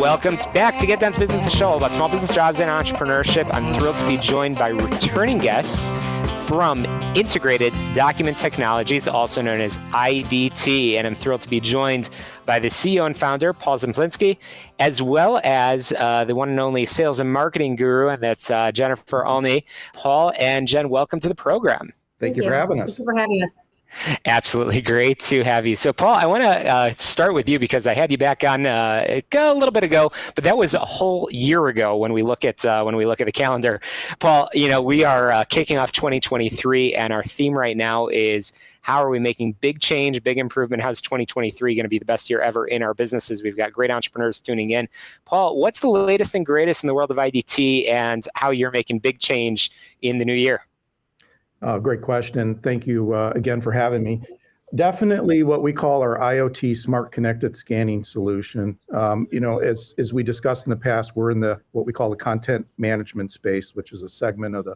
welcome back to Get Down to Business, the show about small business jobs and entrepreneurship. I'm thrilled to be joined by returning guests from Integrated Document Technologies, also known as IDT. And I'm thrilled to be joined by the CEO and founder, Paul Szemplinski, as well as the one and only sales and marketing guru, and that's Jennifer Olney. Paul and Jen, welcome to the program. Thank you for having us. Thank you for having us. Absolutely great to have you. So, Paul, I want to start with you because I had you back on a little bit ago, but that was a whole year ago when we look at the calendar. Paul, we are kicking off 2023, and our theme right now is how are we making big change, big improvement? How's 2023 going to be the best year ever in our businesses? We've got great entrepreneurs tuning in. Paul, what's the latest and greatest in the world of IDT and how you're making big change in the new year? Great question. Thank you again for having me. Definitely what we call our IoT smart connected scanning solution. As we discussed in the past, we're in what we call the content management space, which is a segment of the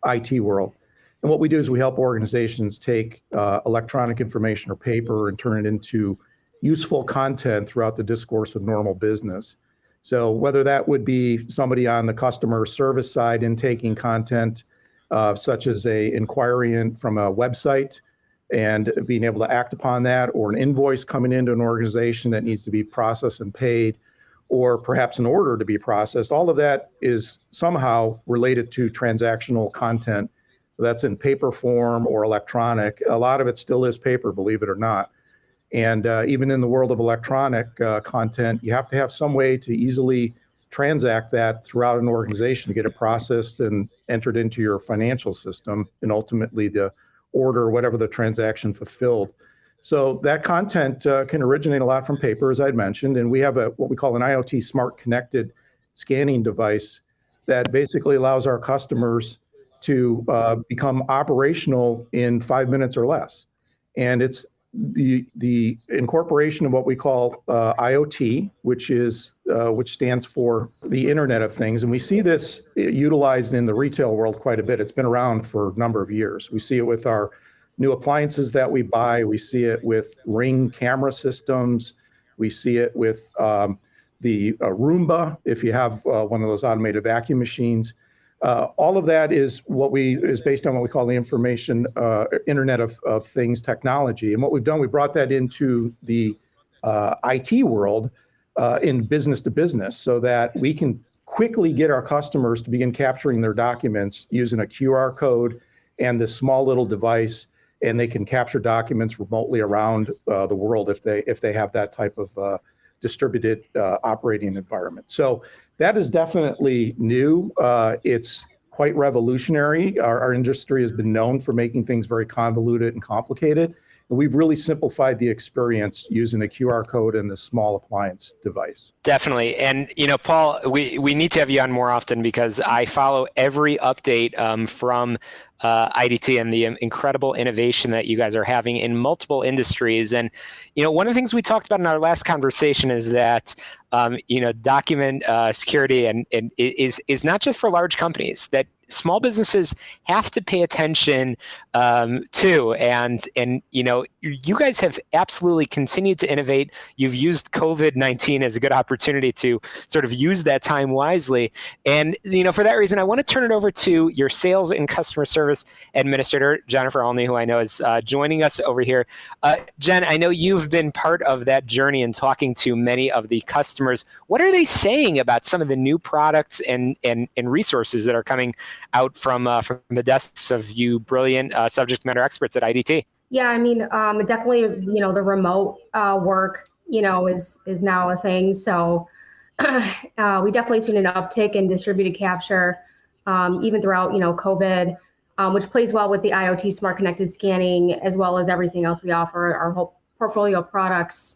IT world. And what we do is we help organizations take electronic information or paper and turn it into useful content throughout the discourse of normal business. So whether that would be somebody on the customer service side intaking content, such as a inquiry from a website and being able to act upon that, or an invoice coming into an organization that needs to be processed and paid, or perhaps an order to be processed. All of that is somehow related to transactional content that's in paper form or electronic. A lot of it still is paper, believe it or not. And even in the world of electronic content, you have to have some way to easily transact that throughout an organization to get it processed and entered into your financial system, and ultimately the order, whatever the transaction fulfilled. So that content can originate a lot from paper, as I'd mentioned, and we have what we call an IoT smart connected scanning device that basically allows our customers to become operational in 5 minutes or less. And it's the incorporation of what we call IoT, which stands for the Internet of Things. And we see this utilized in the retail world quite a bit. It's been around for a number of years. We see it with our new appliances that we buy. We see it with Ring camera systems. We see it with the Roomba, if you have one of those automated vacuum machines. All of that is based on what we call the information Internet of Things technology. And what we've done, we brought that into the IT world in business to business, so that we can quickly get our customers to begin capturing their documents using a QR code and this small little device, and they can capture documents remotely around the world if they have that type of distributed operating environment. So that is definitely new. It's quite revolutionary. Our industry has been known for making things very convoluted and complicated. And we've really simplified the experience using a QR code and the small appliance device. Definitely. And, Paul, we need to have you on more often because I follow every update from IDT and the incredible innovation that you guys are having in multiple industries. And, one of the things we talked about in our last conversation is that, document security and is not just for large companies, that small businesses have to pay attention to. And you guys have absolutely continued to innovate. You've used COVID-19 as a good opportunity to sort of use that time wisely. And, for that reason, I want to turn it over to your sales and customer service administrator, Jennifer Olney, who I know is joining us over here. Jen, I know you've been part of that journey and talking to many of the customers. What are they saying about some of the new products and resources that are coming out from the desks of you brilliant subject matter experts at IDT? Yeah, I mean, definitely, the remote work, is now a thing. So we definitely seen an uptick in distributed capture, even throughout, COVID, which plays well with the IoT smart connected scanning, as well as everything else we offer, our whole portfolio of products.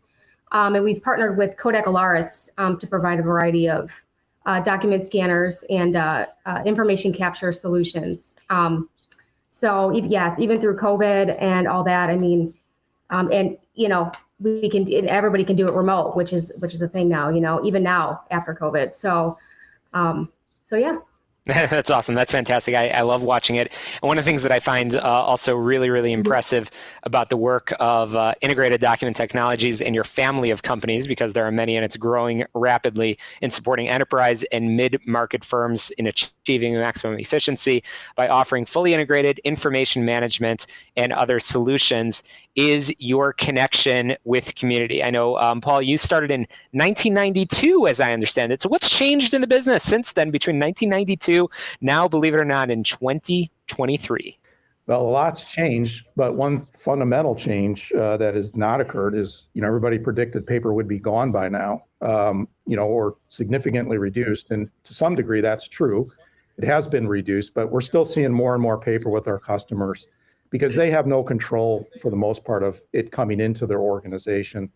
And we've partnered with Kodak Alaris to provide a variety of document scanners and information capture solutions. So even through COVID and all that, I mean, everybody can do it remote, which is a thing now, even now after COVID. So yeah. That's awesome. That's fantastic. I love watching it. And one of the things that I find also really, really impressive about the work of Integrated Document Technologies and your family of companies, because there are many and it's growing rapidly in supporting enterprise and mid-market firms in achieving maximum efficiency by offering fully integrated information management and other solutions, is your connection with community. I know, Paul, you started in 1992, as I understand it. So what's changed in the business since then between 1992, now, believe it or not, in 2023? Well, a lot's changed, but one fundamental change that has not occurred is, everybody predicted paper would be gone by now, or significantly reduced. And to some degree, that's true. It has been reduced, but we're still seeing more and more paper with our customers because they have no control, for the most part, of it coming into their organization.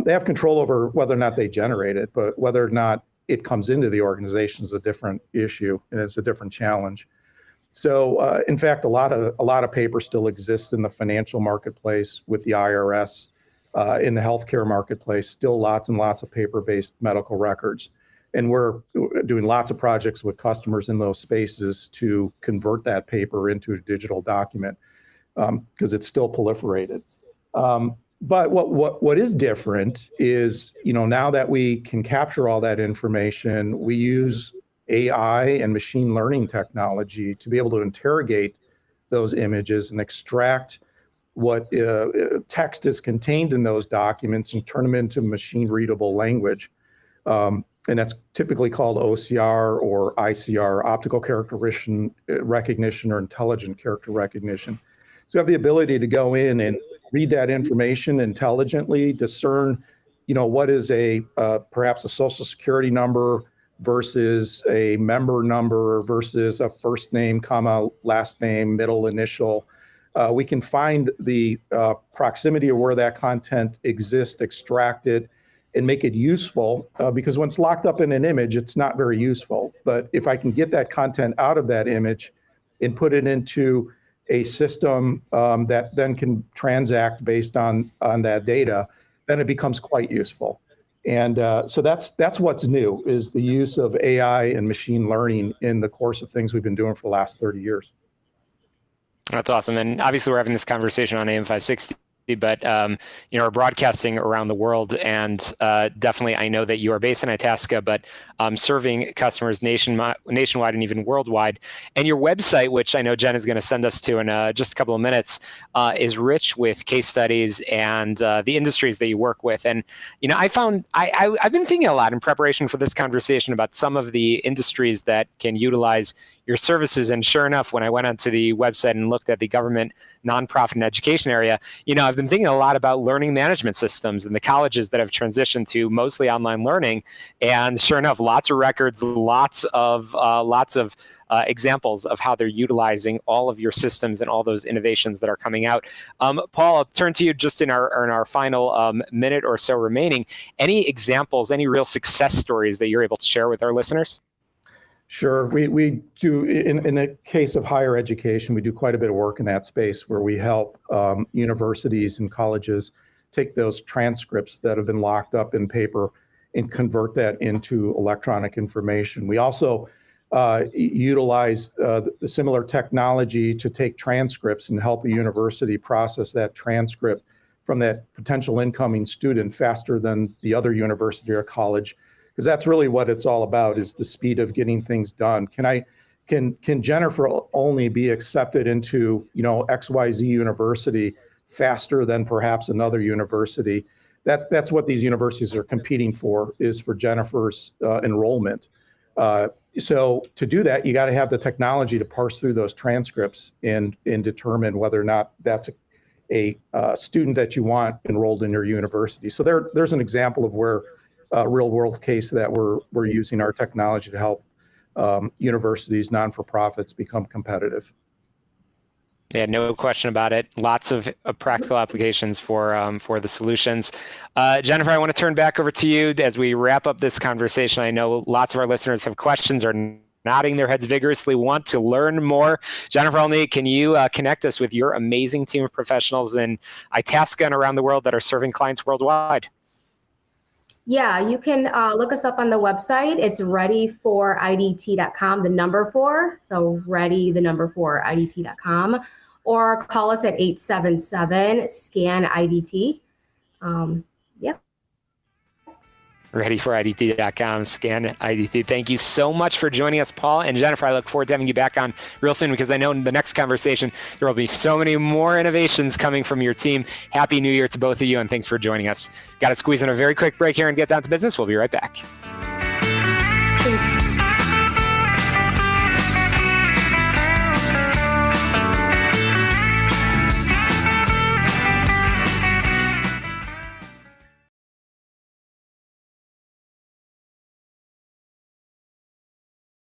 They have control over whether or not they generate it, but whether or not it comes into the organization is a different issue, and it's a different challenge. So, in fact, a lot of paper still exists in the financial marketplace with the IRS, in the healthcare marketplace. Still, lots and lots of paper-based medical records, and we're doing lots of projects with customers in those spaces to convert that paper into a digital document because it's still proliferated. But what is different is, now that we can capture all that information, we use AI and machine learning technology to be able to interrogate those images and extract what text is contained in those documents and turn them into machine readable language. And that's typically called OCR or ICR, optical character recognition or intelligent character recognition. So you have the ability to go in and read that information intelligently, discern, what is perhaps a social security number versus a member number versus a first name, comma, last name, middle initial. We can find the proximity of where that content exists, extract it, and make it useful, because when it's locked up in an image, it's not very useful. But if I can get that content out of that image and put it into a system that then can transact based on that data, then it becomes quite useful. And so that's what's new, is the use of AI and machine learning in the course of things we've been doing for the last 30 years. That's awesome. And obviously we're having this conversation on AM 560, but we're broadcasting around the world, and definitely I know that you are based in Itasca, but serving customers nationwide and even worldwide. And your website, which I know Jen is going to send us to in just a couple of minutes, is rich with case studies and the industries that you work with. And I've been thinking a lot in preparation for this conversation about some of the industries that can utilize your services. And sure enough, when I went onto the website and looked at the government, nonprofit, and education area, I've been thinking a lot about learning management systems and the colleges that have transitioned to mostly online learning. And sure enough, lots of records, lots of examples of how they're utilizing all of your systems and all those innovations that are coming out. Paul, I'll turn to you just in our final minute or so remaining. Any examples, any real success stories that you're able to share with our listeners? Sure. We do, in the case of higher education, we do quite a bit of work in that space where we help universities and colleges take those transcripts that have been locked up in paper and convert that into electronic information. We also utilize the similar technology to take transcripts and help a university process that transcript from that potential incoming student faster than the other university or college. Because that's really what it's all about, is the speed of getting things done. Can Jennifer Olney be accepted into XYZ university faster than perhaps another university? That's what these universities are competing for, is for Jennifer's enrollment. So to do that, you got to have the technology to parse through those transcripts and determine whether or not that's a student that you want enrolled in your university. So there's an example of where real world case that we're using our technology to help universities, non-for-profits become competitive. Yeah, no question about it. Lots of practical applications for the solutions. Jennifer, I want to turn back over to you as we wrap up this conversation. I know lots of our listeners have questions or nodding their heads vigorously, want to learn more. Jennifer Olney, can you connect us with your amazing team of professionals in Itasca and around the world that are serving clients worldwide? Yeah, you can look us up on the website. It's readyforidt.com, the number 4. So ready, the number 4, IDT.com. Or call us at 877-SCAN-IDT. Yep. ReadyForIDT.com, scan IDT. Thank you so much for joining us, Paul and Jennifer. I look forward to having you back on real soon, because I know in the next conversation, there will be so many more innovations coming from your team. Happy New Year to both of you, and thanks for joining us. Got to squeeze in a very quick break here and get down to business. We'll be right back. Thank you.